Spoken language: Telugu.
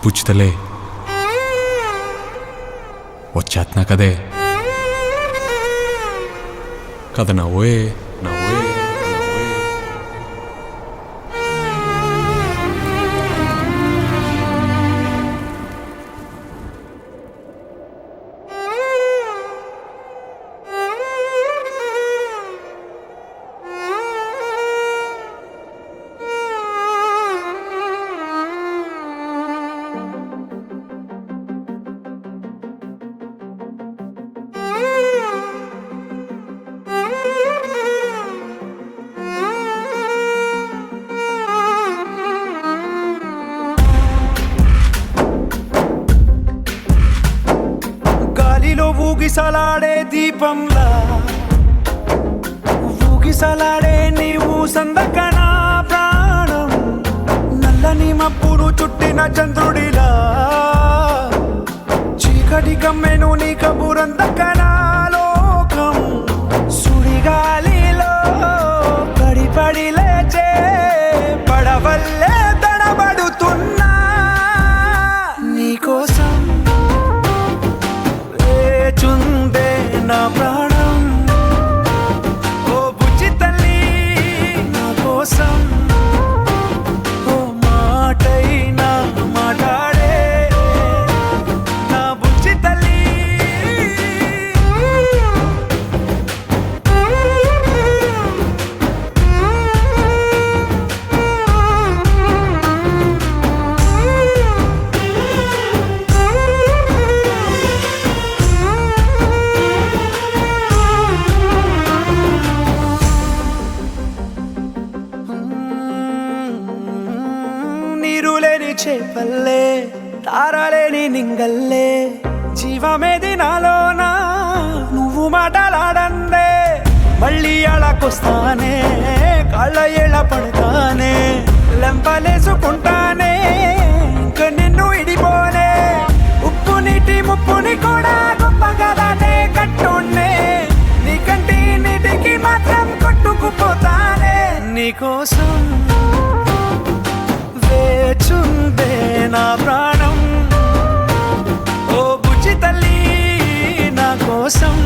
పుచ్చుతలే వచ్చేస్తున్నా కదే కథ నవ్వే నవ్వే ఊగిసలాడే దీపంలా ఊగిసలాడే నీవు సందకనా ప్రాణం నల్లని మబ్బులు చుట్టిన చంద్రుడిలా చీకటి కమ్మెను నీ కబురందకనా లోకం సుడిగాలిలో పడి పడి లేచే పడవల్లే తడబడుతున్నా నీకోసం చుందే నా ప్రాణం ఓ బుజ్జి తల్లి నా కోసం ఓ మాటైనా మాట్లాడే నా బుజ్జి తల్లి నీరులేని చేపల్లే తారలేని నింగల్లే జీవమేది నాలోనా నువ్వు మాటలాడందే మళ్ళీ అళకొస్తానే కాళ్ళ ఏళ్ళ పడతానే లెంపలేసుకుంటానే ఇంక నిన్ను ఇడిపోనే ఉప్పు నీటి ముప్పుని కూడా గొప్పగా దాటే కట్టున్నే నీ కంటి నీటికి మాత్రం కొట్టుకుపోతానే నీకోసం వేచుందే నా ప్రాణం ఓ బుజ్జి తల్లి నా కోసం